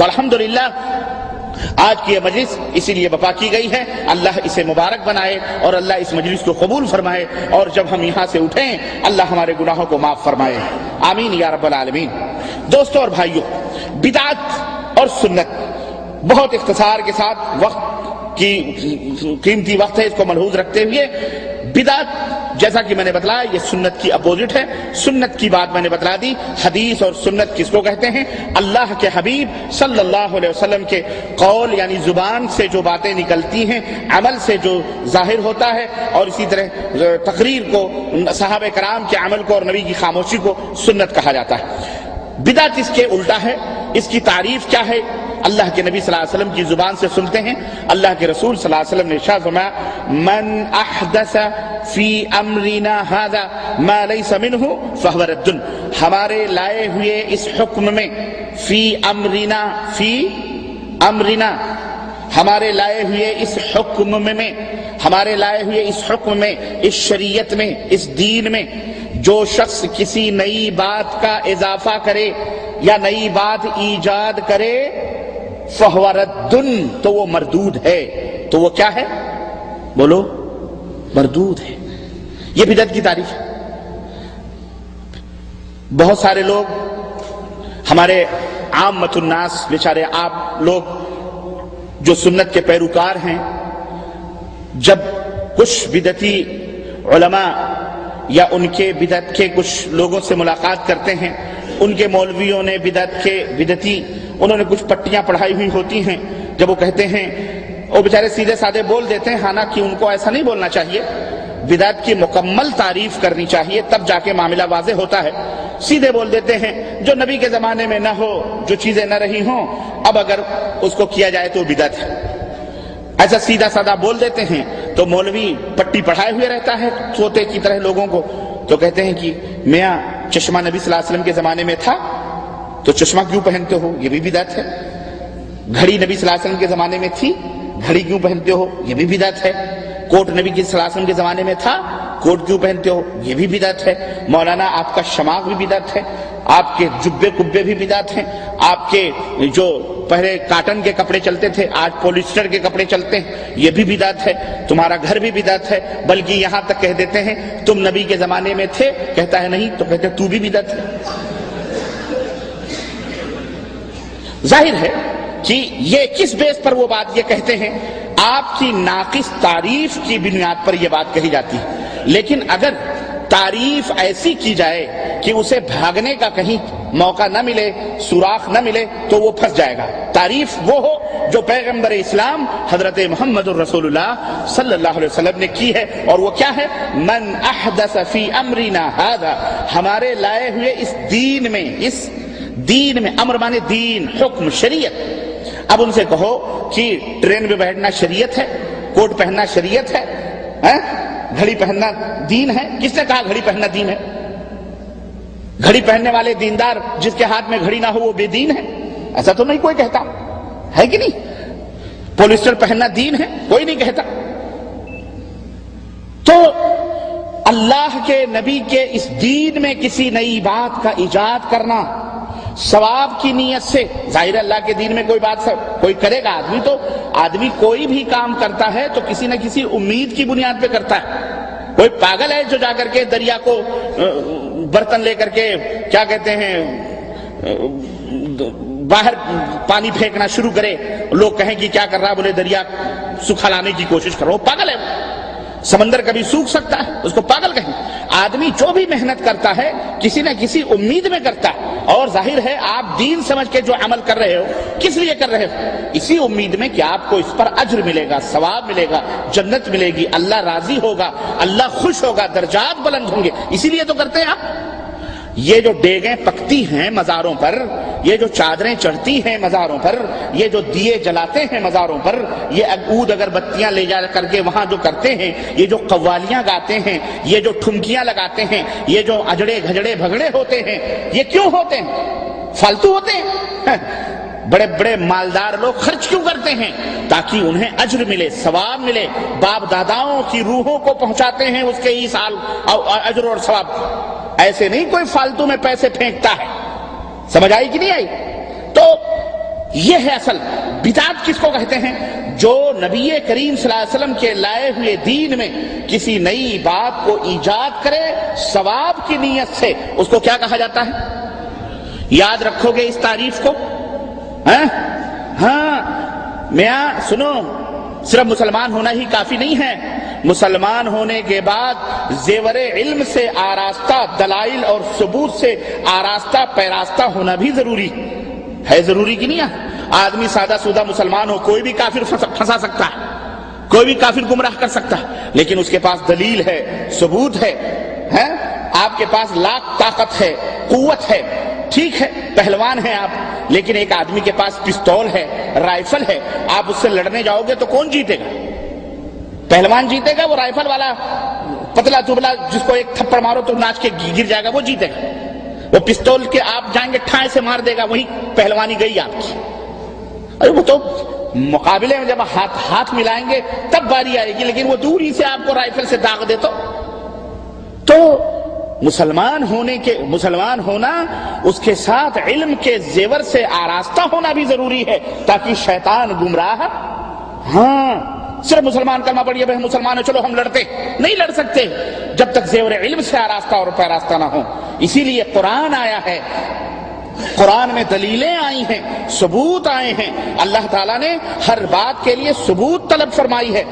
تو الحمدللہ آج کی یہ مجلس اسی لیے برپا کی گئی ہے. اللہ اسے مبارک بنائے اور اللہ اس مجلس کو قبول فرمائے, اور جب ہم یہاں سے اٹھیں اللہ ہمارے گناہوں کو معاف فرمائے, آمین یا رب العالمین. دوستو اور بھائیو, بدعت اور سنت, بہت اختصار کے ساتھ وقت کی قیمتی وقت ہے, اس کو ملحوظ رکھتے ہوئے, بدعت جیسا کہ میں نے بتلایا یہ سنت کی اپوزٹ ہے. سنت کی بات میں نے بتلا دی. حدیث اور سنت کس کو کہتے ہیں؟ اللہ کے حبیب صلی اللہ علیہ وسلم کے قول یعنی زبان سے جو باتیں نکلتی ہیں, عمل سے جو ظاہر ہوتا ہے, اور اسی طرح تقریر کو, صحابہ کرام کے عمل کو اور نبی کی خاموشی کو سنت کہا جاتا ہے. بدعت اس کے الٹا ہے. اس کی تعریف کیا ہے؟ اللہ کے نبی صلی اللہ علیہ وسلم کی زبان سے سنتے ہیں. اللہ کے رسول صلی اللہ علیہ وسلم نے ارشاد فرمایا, من احدث فی امرنا ھذا ما لیس منہ فہو رد. ہمارے لائے ہوئے اس حکم میں, فی امرنا ہمارے لائے ہوئے اس حکم میں, ہمارے لائے ہوئے اس حکم میں, اس شریعت میں, اس دین میں جو شخص کسی نئی بات کا اضافہ کرے یا نئی بات ایجاد کرے, فہو رد, تو وہ مردود ہے. تو وہ کیا ہے؟ بولو, مردود ہے. یہ بدعت کی تعریف ہے. بہت سارے لوگ, ہمارے عامۃ الناس, بیچارے آپ لوگ جو سنت کے پیروکار ہیں, جب کچھ بدعتی علماء یا ان کے بدعت کے کچھ لوگوں سے ملاقات کرتے ہیں, ان کے مولویوں نے بدعتی انہوں نے کچھ پٹیاں پڑھائی ہوئی ہوتی ہیں, جب وہ کہتے ہیں, وہ بیچارے سیدھے سادے بول دیتے ہیں, حالانکہ ان کو ایسا نہیں بولنا چاہیے. بدعت کی مکمل تعریف کرنی چاہیے, تب جا کے معاملہ واضح ہوتا ہے. سیدھے بول دیتے ہیں جو نبی کے زمانے میں نہ ہو, جو چیزیں نہ رہی ہوں, اب اگر اس کو کیا جائے تو بدعت ہے. ایسا سیدھا سادہ بول دیتے ہیں. تو مولوی پٹی پڑھائے ہوئے رہتا ہے سوتے کی طرح لوگوں کو, تو کہتے ہیں کہ میاں چشمہ نبی صلی اللہ علیہ وسلم کے زمانے میں تھا تو چشمہ کیوں پہنتے ہو؟ یہ بھی بدعت ہے. گھڑی نبی صلی اللہ علیہ وسلم کے زمانے میں تھی, گھڑی کیوں پہنتے ہو؟ یہ بھی بدعت ہے. کوٹ نبی صلی اللہ علیہ وسلم کے زمانے میں تھا, کوٹ کیوں پہنتے ہو؟ یہ بھی بدعت ہے. مولانا آپ کا شماغ بھی بدعت ہے, آپ کے جبے کبے بھی بدعت ہیں, آپ کے جو پہلے کاٹن کے کپڑے چلتے تھے آج پولیسٹر کے کپڑے چلتے ہیں, یہ بھی بدعت ہے. تمہارا گھر بھی بدعت ہے. بلکہ یہاں تک کہہ دیتے ہیں تم نبی کے زمانے میں تھے, کہتا ہے نہیں, تو کہتے تو بھی بدعت ہے. ظاہر ہے کہ یہ کس بیس پر وہ بات یہ کہتے ہیں؟ آپ کی ناقص تعریف کی بنیاد پر یہ بات کہی جاتی ہے. لیکن اگر تعریف ایسی کی جائے کہ اسے بھاگنے کا کہیں موقع نہ ملے, سوراخ نہ ملے, تو وہ پھنس جائے گا. تعریف وہ ہو جو پیغمبر اسلام حضرت محمد الرسول اللہ صلی اللہ علیہ وسلم نے کی ہے, اور وہ کیا ہے؟ من احدث فی امرنا ھذا, ہمارے لائے ہوئے اس دین میں, اس دین میں, امر مانے دین, حکم, شریعت. اب ان سے کہو کہ ٹرین میں بیٹھنا شریعت ہے, کوٹ پہننا شریعت ہے, گھڑی پہننا دین ہے. کس نے کہا گھڑی پہننا دین ہے؟ گھڑی پہننے والے دیندار جس کے ہاتھ میں گھڑی نہ ہو وہ بے دین ہے؟ ایسا تو نہیں کوئی کہتا ہے کہ نہیں. پولیسٹر پہننا دین ہے؟ کوئی نہیں کہتا. تو اللہ کے نبی کے اس دین میں کسی نئی بات کا ایجاد کرنا ثواب کی نیت سے, ظاہر اللہ کے دین میں کوئی بات کوئی کرے گا آدمی کوئی بھی کام کرتا ہے تو کسی نہ کسی امید کی بنیاد پہ کرتا ہے. کوئی پاگل ہے جو جا کر کے دریا کو برتن لے کر کے کیا کہتے ہیں باہر پانی پھینکنا شروع کرے, لوگ کہیں کہ کیا کر رہا, بولے دریا سکھا لانے کی کوشش کر رہا. وہ پاگل ہے. سمندر کبھی سوکھ سکتا ہے, اس کو پاگل کہیں. آدمی جو بھی محنت کرتا ہے کسی نہ کسی امید میں کرتا ہے, اور ظاہر ہے آپ دین سمجھ کے جو عمل کر رہے ہو کس لیے کر رہے ہو؟ اسی امید میں کہ آپ کو اس پر اجر ملے گا, ثواب ملے گا, جنت ملے گی, اللہ راضی ہوگا, اللہ خوش ہوگا, درجات بلند ہوں گے, اسی لیے تو کرتے ہیں آپ. یہ جو ڈیگیں پکتی ہیں مزاروں پر, یہ جو چادریں چڑھتی ہیں مزاروں پر, یہ جو دیے جلاتے ہیں مزاروں پر, یہ عود اگربتیاں لے جا کر کے وہاں جو کرتے ہیں, یہ جو قوالیاں گاتے ہیں, یہ جو ٹھمکیاں لگاتے ہیں, یہ جو اجڑے گھجڑے بھگڑے ہوتے ہیں, یہ کیوں ہوتے ہیں؟ فالتو ہوتے ہیں. بڑے بڑے مالدار لوگ خرچ کیوں کرتے ہیں؟ تاکہ انہیں اجر ملے, ثواب ملے, باپ داداؤں کی روحوں کو پہنچاتے ہیں اس کے ایصال اجر اور ثواب. ایسے نہیں کوئی فالتو میں پیسے پھینکتا ہے. سمجھ آئی کہ نہیں آئی؟ تو یہ ہے اصل بدعت کس کو کہتے ہیں؟ جو نبی کریم صلی اللہ علیہ وسلم کے لائے ہوئے دین میں کسی نئی بات کو ایجاد کرے ثواب کی نیت سے، اس کو کیا کہا جاتا ہے؟ یاد رکھو گے اس تعریف کو؟ ہاں میاں سنو، صرف مسلمان ہونا ہی کافی نہیں ہے، مسلمان ہونے کے بعد زیور علم سے آراستہ، دلائل اور ثبوت سے آراستہ پیراستہ ہونا بھی ضروری ہے۔ ضروری کی نہیں ہے؟ آدمی سادہ سودہ مسلمان ہو، کوئی بھی کافر پھنسا سکتا ہے، کوئی بھی کافر گمراہ کر سکتا ہے، لیکن اس کے پاس دلیل ہے، ثبوت ہے۔ آپ کے پاس لاکھ طاقت ہے، قوت ہے، ٹھیک ہے، پہلوان ہیں آپ، لیکن ایک آدمی کے پاس پستول ہے، رائفل ہے، آپ اس سے لڑنے جاؤ گے تو کون جیتے گا؟ پہلوان جیتے گا؟ وہ رائفل والا پتلا دبلا جس کو ایک تھپڑ مارو تو ناچ کے گر جائے گا، وہ جیتے گا؟ وہ پستول کے آپ جائیں گے ٹھائے سے مار دے گا، وہی پہلوانی گئی آپ کی۔ ارے وہ تو مقابلے میں جب ہاتھ ملائیں گے تب باری آئے گی، لیکن وہ دوری سے آپ کو رائفل سے داغ دے تو مسلمان ہونا اس کے ساتھ علم کے زیور سے آراستہ ہونا بھی ضروری ہے، تاکہ شیطان گمراہ صرف مسلمان کلمہ پڑھیے بھائی مسلمان ہے چلو ہم لڑتے نہیں، لڑ سکتے جب تک زیور علم سے آراستہ اور پیراستہ نہ ہو۔ اسی لیے قرآن آیا ہے، قرآن میں دلیلیں آئی ہیں، ثبوت آئے ہیں، اللہ تعالیٰ نے ہر بات کے لیے ثبوت طلب فرمائی ہے۔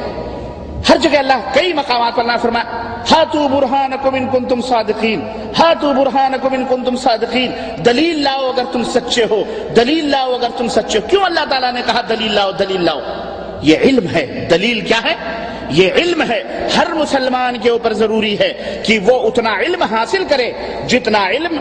ہر جگہ اللہ کئی مقامات پر فرمایا ہاتوا برہانکم ان کنتم صادقین، ہاتوا برہانکم ان کنتم صادقین، دلیل لاؤ اگر تم سچے ہو، دلیل لاؤ اگر تم سچے ہو۔ کیوں اللہ تعالیٰ نے کہا دلیل لاؤ دلیل لاؤ؟ یہ علم ہے۔ دلیل کیا ہے؟ یہ علم ہے۔ ہر مسلمان کے اوپر ضروری ہے کہ وہ اتنا علم حاصل کرے جتنا علم